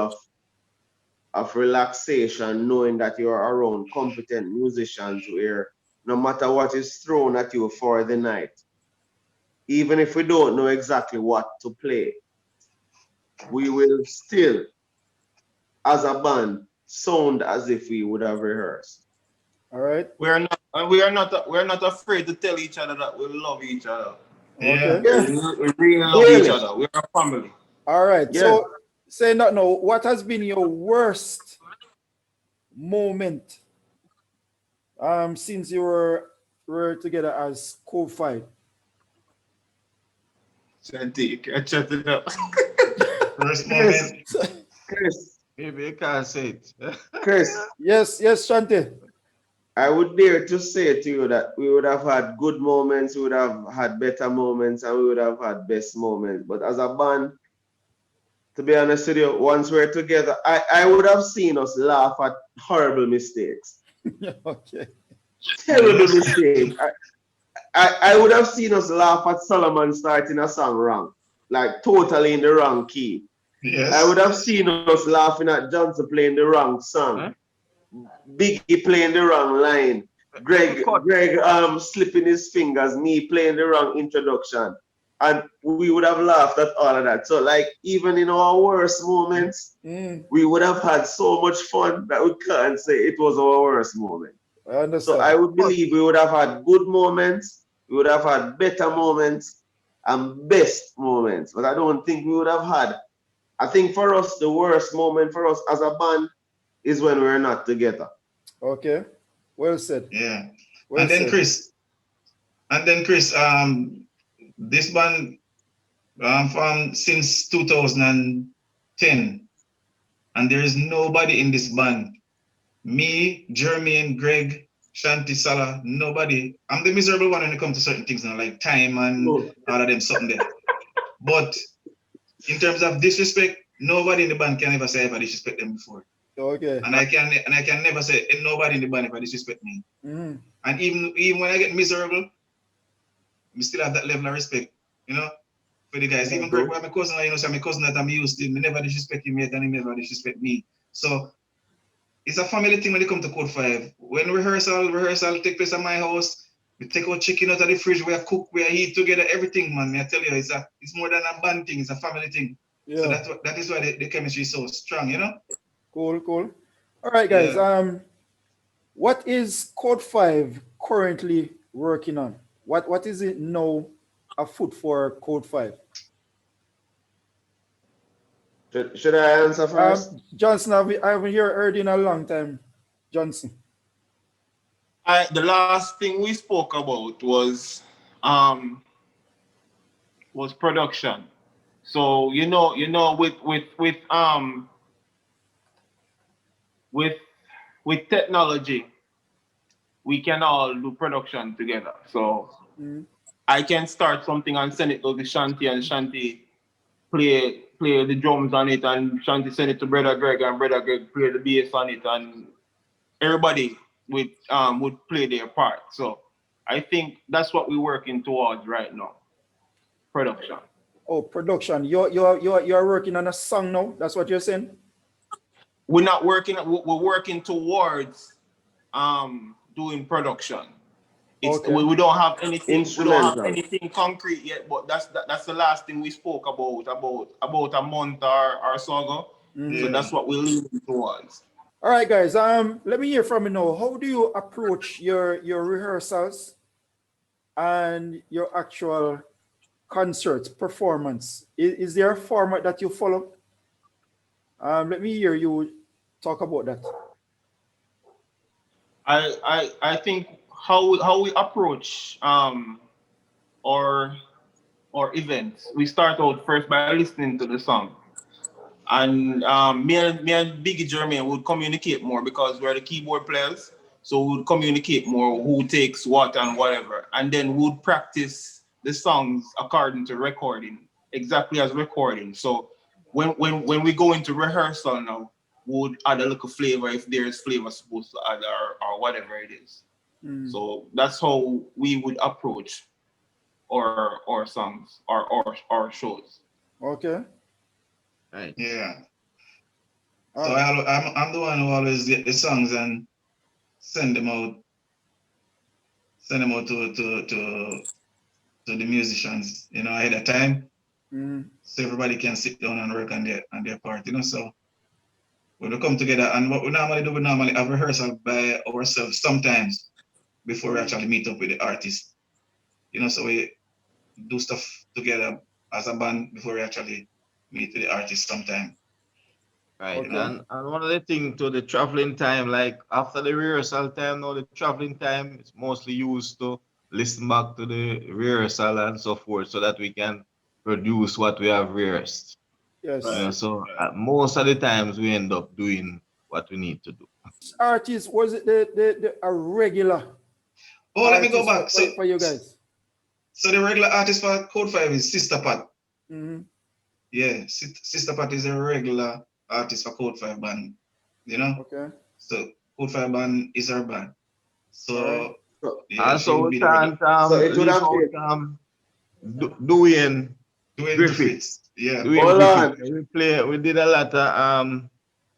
of relaxation knowing that you're around competent musicians where no matter what is thrown at you for the night, even if we don't know exactly what to play, we will still, as a band, sound as if we would have rehearsed. All right. We are not afraid to tell each other that we love each other. Okay. Yeah. We really love Really? each other. We're a family. All right. Yeah. So say that now. What has been your worst moment since you were together as Code 5? Shanti, you can chat it up. First moment. Chris, Maybe you can't say it. Chris, Yes, Shanti. I would dare to say to you that we would have had good moments, we would have had better moments, and we would have had best moments. But as a band, to be honest with you, once we're together, I would have seen us laugh at horrible mistakes. Okay. Terrible mistakes. I would have seen us laugh at Solomon starting a song wrong, like totally in the wrong key. Yes. I would have seen us laughing at Johnson playing the wrong song. Biggie playing the wrong line. Greg slipping his fingers, me playing the wrong introduction. And we would have laughed at all of that. So like even in our worst moments, we would have had so much fun that we can't say it was our worst moment. I understand. So I would believe we would have had good moments, we would have had better moments and best moments. But I don't think we would have had. I think for us, the worst moment for us as a band is when we're not together. Okay. Well said. Yeah. Well And then said. Chris, this band from since 2010, and there is nobody in this band. Me, Jermaine, Greg, Shanti, Salah, nobody. I'm the miserable one when it comes to certain things now, like time and all of them something there. But in terms of disrespect, nobody in the band can ever say I ever disrespect them before. Okay. And I can never say nobody in the band ever disrespect me. And even when I get miserable, we still have that level of respect, you know, for the guys. Even Greg, my cousin, you know, so my cousin that I'm used to, me never disrespect him yet, and he never disrespect me. So it's a family thing when it comes to Code 5. When rehearsal take place at my house, we take out chicken out of the fridge, we cook, we eat together, everything, man. I tell you, it's more than a band thing, it's a family thing. Yeah. So that is why the chemistry is so strong, you know? Cool. All right, guys. Yeah. What is Code 5 currently working on? What is it now afoot for Code 5? Should I answer first? Johnson, I haven't heard in a long time. Johnson. The last thing we spoke about was production. So you know with technology, we can all do production together. So I can start something and send it to Shanti, and Shanti play the drums on it, and Shanti send it to Brother Greg, and Brother Greg play the bass on it, and everybody would play their part. So I think that's what we're working towards right now. Production. Oh, production. You're working on a song now? That's what you're saying? We're not working, we're working towards doing production. Okay. We don't have anything. We don't have Instrumental. anything concrete yet. But that's the last thing we spoke about a month or so ago. So that's what we're leaning towards. All right, guys. Let me hear from you now. How do you approach your rehearsals and your actual concert performance? Is there a format that you follow? Let me hear you talk about that. I think how we approach our events. We start out first by listening to the song, And me and Biggie Jermaine would communicate more because we're the keyboard players. So we would communicate more who takes what and whatever. And then we would practice the songs according to recording, exactly as recording. So when we go into rehearsal now, we would add a little flavor if there's flavor supposed to add or whatever it is. So that's how we would approach our songs or shows. Okay. Right. Yeah. All So right. I'm the one who always get the songs and send them out to the musicians, ahead of time, so everybody can sit down and work on their part, So when we come together, and what we normally do, we normally have rehearsal by ourselves sometimes before we actually meet up with the artist, So we do stuff together as a band before we actually meet with the artist sometime. Right. Okay. And one of the things to the traveling time, like after the rehearsal time, now the traveling time is mostly used to listen back to the rehearsal and so forth so that we can produce what we have rehearsed. Yes. So most of the times we end up doing what we need to do. Artist, was it a regular Oh, let me go artist back. for you guys? So the regular artist for Code 5 is Sister Pat. Mm-hmm. Yeah, Sister Pat is a regular artist for Code 5 band, Okay. So Code 5 band is our band. So yeah, she Also, would we be the regular. can't So it would leave have been. out doing Griffiths. Yeah. doing Hold on. Griffiths. We did a lot of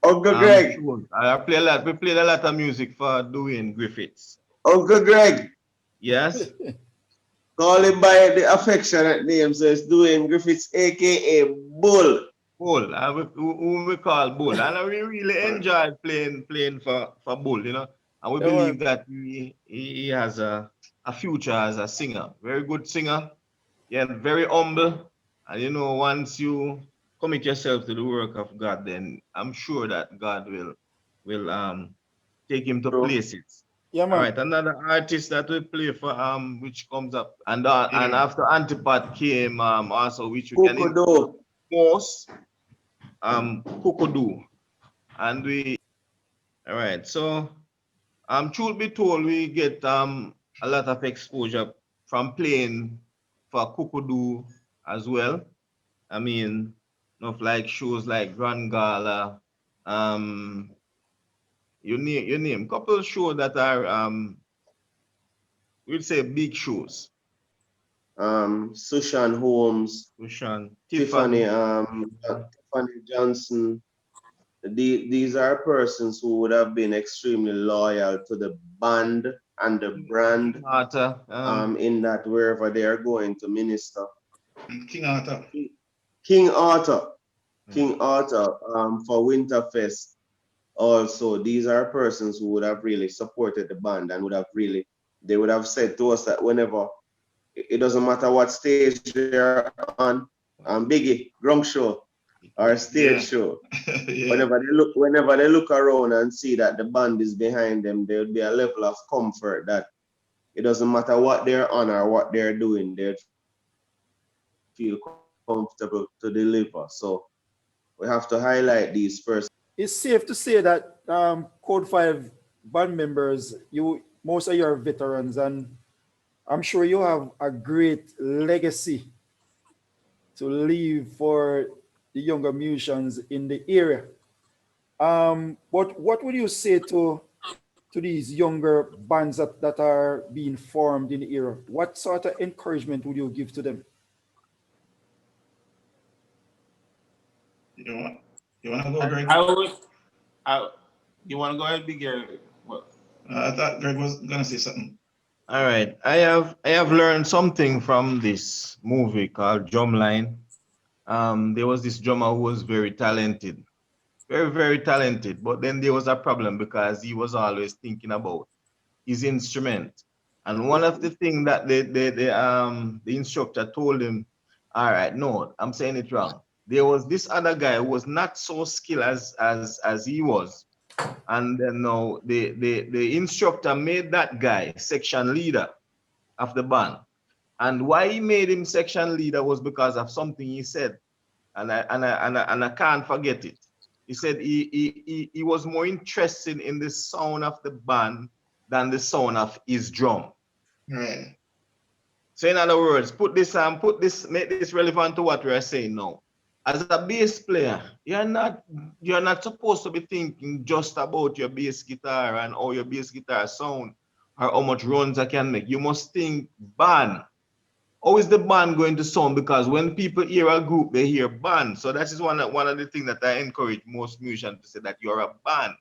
Uncle Greg. shows. We played a lot of music for doing Griffiths. Uncle Greg. Yes. Call him by the affectionate name, so it's doing Griffiths, aka Bull. Bull, who we call Bull, and we really enjoyed playing for Bull, and we believe that he has a future as a singer, very good singer, yeah, very humble, and once you commit yourself to the work of God, then I'm sure that God will take him to places. Yeah, man. All right, another artist that we play for which comes up, and after Antipat came also, which we can most Kukudu, and all right, so truth be told, we get a lot of exposure from playing for Kukudu as well. I mean, like shows like Grand Gala, you name couple of shows that are we'd say big shows. Sushan Holmes, Tiffany Johnson. These are persons who would have been extremely loyal to the band and the brand in that wherever they are going to minister. King Arthur. King Arthur for Winterfest. Also, these are persons who would have really supported the band and they would have said to us that whenever, it doesn't matter what stage they're on, Biggie, Grunk Show, or stage show. Yeah. Whenever they look around and see that the band is behind them, there would be a level of comfort that it doesn't matter what they're on or what they're doing, they'd feel comfortable to deliver. So we have to highlight these first. It's safe to say that Code 5 band members, most of you are veterans, and I'm sure you have a great legacy to leave for the younger musicians in the area. But what would you say to these younger bands that are being formed in the era? What sort of encouragement would you give to them? You want to go, Greg? You want to go ahead, Big Gary? I thought Greg was gonna say something. All right, I have learned something from this movie called Drumline. There was this drummer who was very talented, very, very talented, but then there was a problem because he was always thinking about his instrument. And one of the things that the instructor told him, all right, no, I'm saying it wrong. There was this other guy who was not so skilled as he was. And then now the instructor made that guy section leader of the band. And why he made him section leader was because of something he said. and I can't forget it. He said he was more interested in the sound of the band than the sound of his drum. Right. So in other words, make this relevant to what we are saying now. As a bass player, you're not supposed to be thinking just about your bass guitar and how your bass guitar sound or how much runs I can make. You must think band. How is the band going to sound? Because when people hear a group, they hear band. So that is one of the things that I encourage most musicians to say, that you're a band.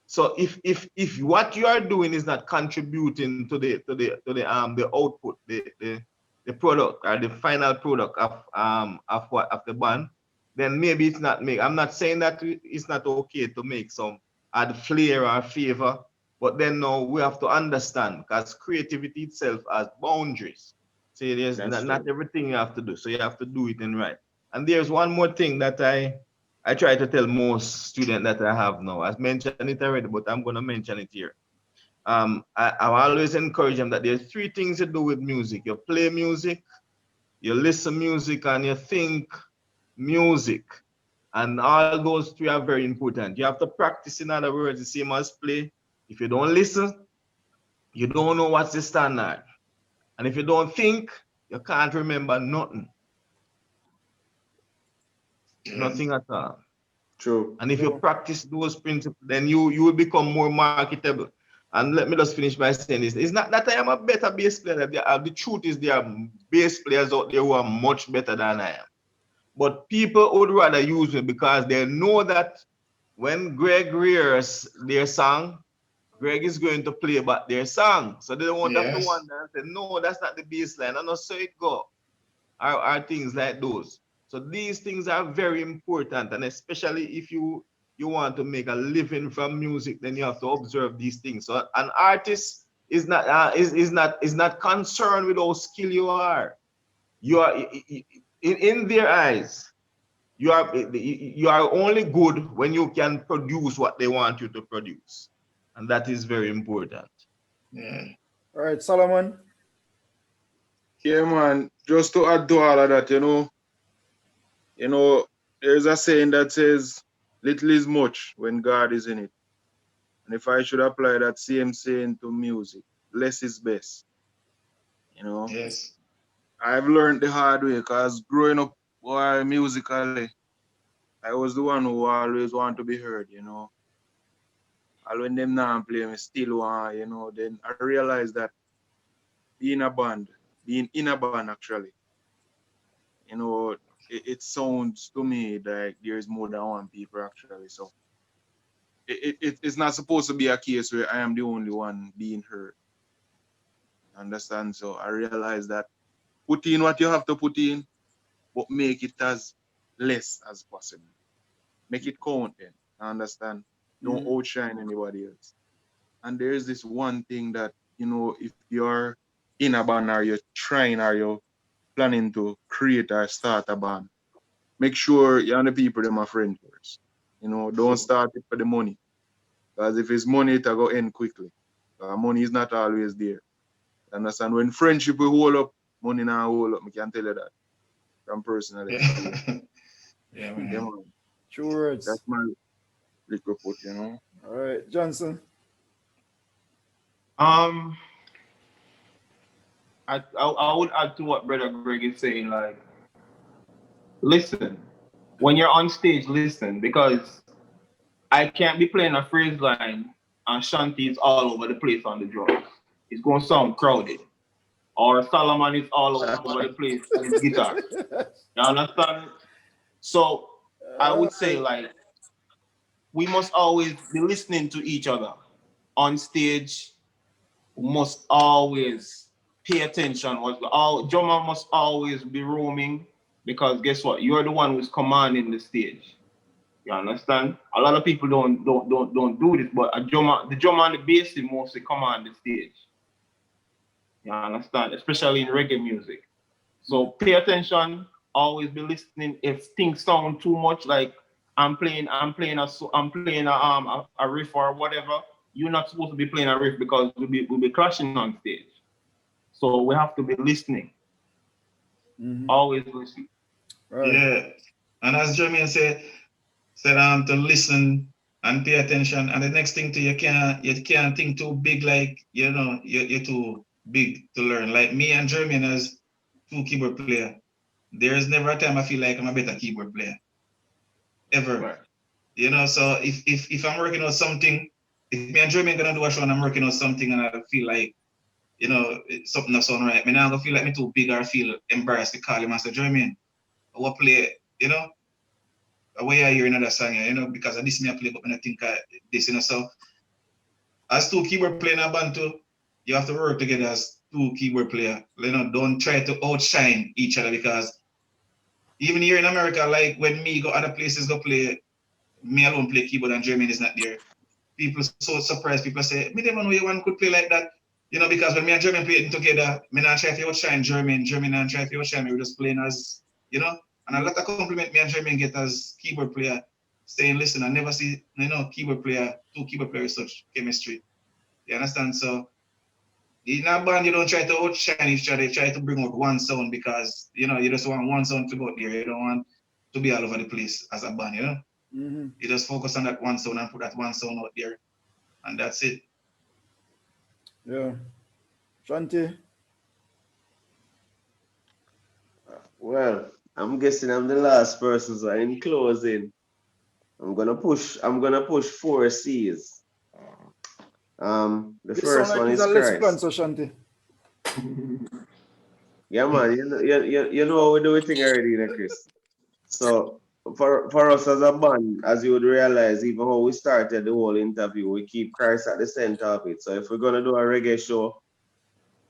So if what you are doing is not contributing to the output, the product or the final product of the band, then maybe it's not make. I'm not saying that it's not okay to make some add flair or favor, but then no, we have to understand, because creativity itself has boundaries. See, there's not everything you have to do, so you have to do it in right. And there's one more thing that I try to tell most students that I have now. I've mentioned it already, but I'm going to mention it here. I always encourage them that there's three things you do with music. You play music, you listen music, and you think music. And all those three are very important. You have to practice, in other words, the same as play. If you don't listen, you don't know what's the standard. And if you don't think, you can't remember nothing. Nothing at all. True. And if you practice those principles, then you will become more marketable. And let me just finish by saying this. It's not that I am a better bass player. The truth is there are bass players out there who are much better than I am. But people would rather use me because they know that when Greg rehearses their song, Greg is going to play back their song. So they don't have to wonder and say, no, that's not the bass line. And so it go. Are things like those. So these things are very important, and especially if you want to make a living from music, then you have to observe these things. So an artist is not concerned with how skilled you are. You are in their eyes. You are only good when you can produce what they want you to produce, and that is very important. Yeah. All right, Solomon. Yeah, man. Just to add to all of that, there's a saying that says, little is much when God is in it. And if I should apply that same saying to music, less is best. Yes. I've learned the hard way, because growing up musically, I was the one who always want to be heard, And when them now play me still want, then I realized that being in a band actually, it sounds to me like there's more than one people actually. So it's not supposed to be a case where I am the only one being heard. Understand? So I realized that put in what you have to put in, but make it as less as possible. Make it count then. Understand? Don't outshine anybody else. And there's this one thing that, if you're in a band or you're trying or you're planning to create or start a band, make sure you and the people them are friends first. Don't start it for the money. Because if it's money, it'll go end quickly. Money is not always there. Understand? When friendship will hold up, money now hold up. I can tell you that from personal experience. Yeah, man. Yeah, man. True words. That's my little put, All right, Johnson. I would add to what Brother Greg is saying, like, listen. When you're on stage, listen, because I can't be playing a phrase line and Shanti is all over the place on the drums. It's going to sound crowded. Or Solomon is all over the place on his guitar. You understand? So I would say, like, we must always be listening to each other. On stage, we must always pay attention. Drummer must always be roaming, because guess what? You're the one who's commanding the stage. You understand? A lot of people don't do this, but the drummer and the bass mostly command the stage. You understand? Especially in reggae music. So pay attention. Always be listening. If things sound too much, like I'm playing a riff or whatever, you're not supposed to be playing a riff, because we'll be clashing on stage. So we have to be listening. Always listen. Right. Yeah. And as Jermaine said to listen and pay attention. And the next thing too, you can't think too big, like you're too big to learn. Like me and Jermaine as two keyboard player, there's never a time I feel like I'm a better keyboard player. Ever. Right. So if I'm working on something, if me and Jermaine gonna do a show and I'm working on something and I feel like, something that's on right, I'm not gonna feel like me too big or feel embarrassed to call him and say, Jermaine, I will play, away I hear another song, because I this me I play, but when I think this, So as two keyboard player in a band too, you have to work together as two keyboard player. Don't try to outshine each other, because even here in America, like when me go other places go play, me alone play keyboard and Jermaine is not there. People so surprised. People say, me never know you one could play like that. Because when me and Jermaine playing together, me not try to outshine Jermaine not try to outshine me. We're just playing as, and a lot of compliment me and Jermaine get as keyboard player, saying, listen, I never see, keyboard player, two keyboard players such chemistry. You understand? So in a band, you don't try to outshine each other, you try to bring out one sound, because, you just want one sound to go there. You don't want to be all over the place as a band, Mm-hmm. You just focus on that one sound and put that one sound out there. And that's it. Yeah. Shanti? Well, I'm guessing I'm the last person, so in closing, I'm gonna push 4 C's. The This sound first like one he's is a lesson plan, Christ. so Shanti. Yeah, man, you know how we do it thing already, Chris. So for us as a band, as you would realize, even how we started the whole interview, we keep Christ at the center of it. So if we're gonna do a reggae show,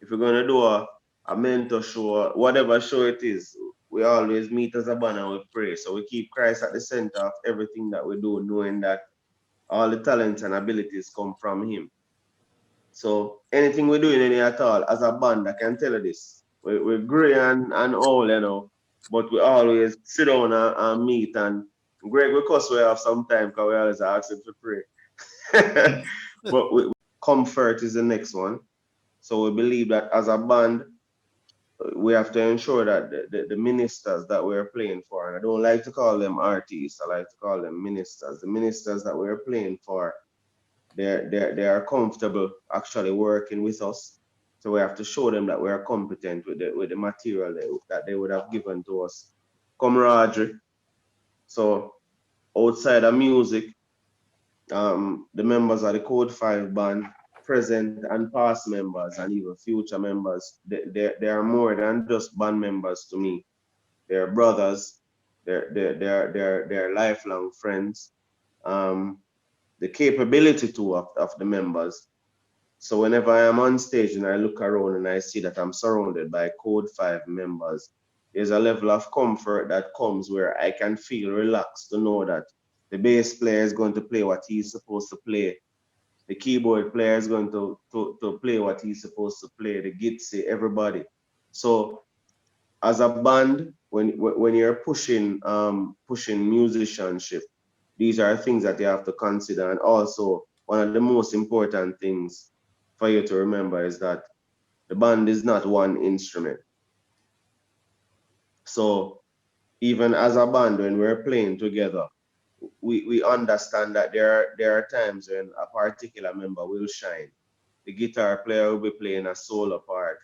if we're gonna do a mentor show, whatever show it is, we always meet as a band and we pray. So we keep Christ at the center of everything that we do, knowing that all the talents and abilities come from Him. So anything we're doing any at all, as a band, I can tell you this. We're gray and old, but we always sit down and meet. And Greg, because we have some time, because we always ask him to pray. But comfort is the next one. So we believe that as a band, we have to ensure that the ministers that we're playing for, and I don't like to call them artists, I like to call them ministers. The ministers that we're playing for, they are comfortable actually working with us. So we have to show them that we are competent with the material that they would have given to us. Camaraderie. So outside of music, the members of the Code 5 band, present and past members, and even future members, they are more than just band members to me. They're brothers, they're lifelong friends. The capability too of the members. So whenever I am on stage and I look around and I see that I'm surrounded by Code 5 members, there's a level of comfort that comes where I can feel relaxed to know that the bass player is going to play what he's supposed to play. The keyboard player is going to play what he's supposed to play. The gitsy, everybody. So as a band, when you're pushing musicianship, these are things that you have to consider. And also, one of the most important things for you to remember is that the band is not one instrument. So even as a band, when we're playing together, we understand that there are times when a particular member will shine. The guitar player will be playing a solo part.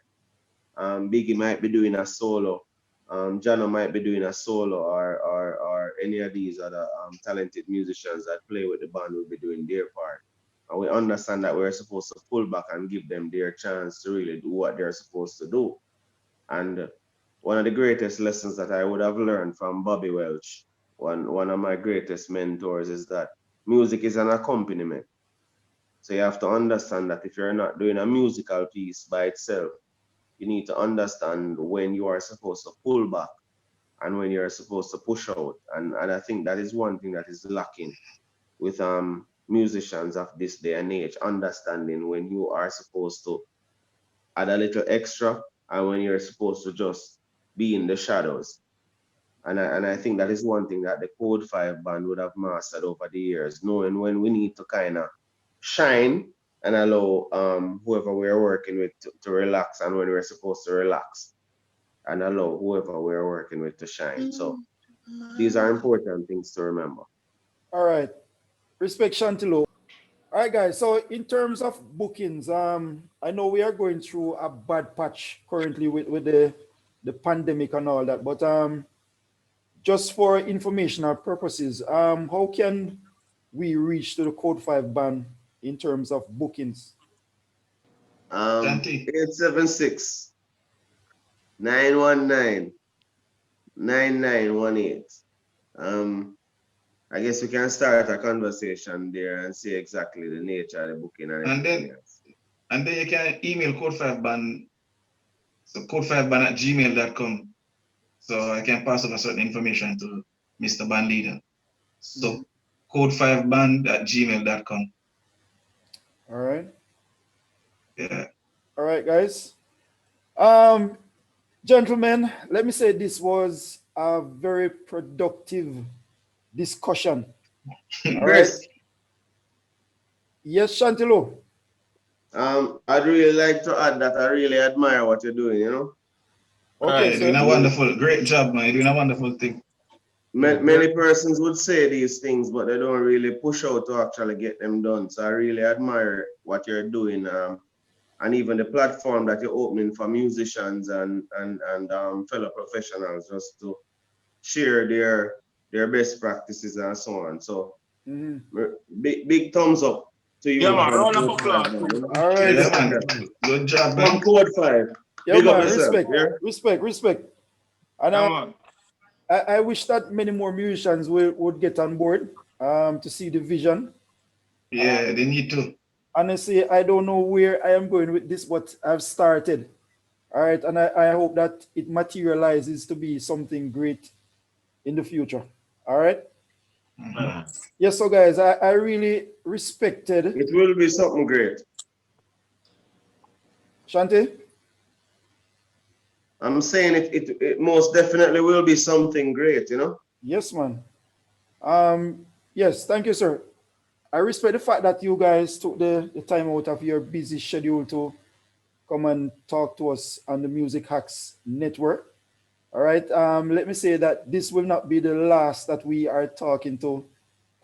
Biggie might be doing a solo. Jano might be doing a solo, or any of these other talented musicians that play with the band will be doing their part. And we understand that we're supposed to pull back and give them their chance to really do what they're supposed to do. And one of the greatest lessons that I would have learned from Bobby Welch, one of my greatest mentors, is that music is an accompaniment. So you have to understand that if you're not doing a musical piece by itself, you need to understand when you are supposed to pull back and when you're supposed to push out. And I think that is one thing that is lacking with musicians of this day and age, understanding when you are supposed to add a little extra and when you're supposed to just be in the shadows. And I think that is one thing that the Code 5 band would have mastered over the years, knowing when we need to kind of shine and allow whoever we're working with to relax, and when we're supposed to relax and allow whoever we're working with to shine. So These are important things to remember. All right. Respect Shantilo. All right, guys. So in terms of bookings, I know we are going through a bad patch currently with the pandemic and all that, but just for informational purposes, how can we reach to the Code 5 band in terms of bookings? Shanti. 876 919 9918. I guess we can start a conversation there and see exactly the nature of the booking and And everything then else. you can email code5band, so code5band@gmail.com. So I can pass over certain information to Mr. Band Leader. So code5band@gmail.com. All right. Yeah. All right, guys. Gentlemen, let me say this was a very productive discussion. All right. Chris, Yes, Shantilo. I'd really like to add that I really admire what you're doing, you know. Okay, You're doing sir. a wonderful, great job, man. You're doing a wonderful thing. Many persons would say these things, but they don't really push out to actually get them done. So I really admire what you're doing, and even the platform that you're opening for musicians and fellow professionals just to share their best practices and so on. So big thumbs up to you Yeah, man. from Round of Code 5, applause. man, you know? All right. Yeah, man. Good job, From man. Code 5. Yo, Big up man, yourself. respect, Yeah? respect. And Yeah, man. I wish that many more musicians would get on board to see the vision. Yeah, they need to. Honestly, I don't know where I am going with this, but I've started. All right, and I hope that it materializes to be something great in the future. All right. Yes, so guys, I really respected It will be something great. Shanti. I'm saying it most definitely will be something great, you know? Yes, man. Yes, thank you, sir. I respect the fact that you guys took the time out of your busy schedule to come and talk to us on the Music Hacks Network. All right. Let me say that this will not be the last that we are talking to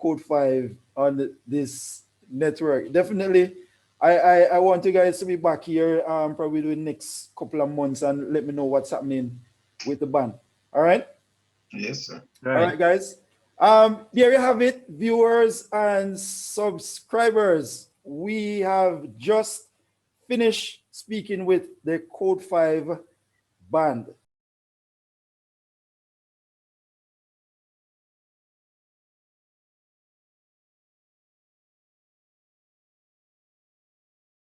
Code 5 on this network. Definitely, I want you guys to be back here probably the next couple of months and let me know what's happening with the band. All right. Yes, sir. All right, guys. There you have it, viewers and subscribers. We have just finished speaking with the Code 5 band.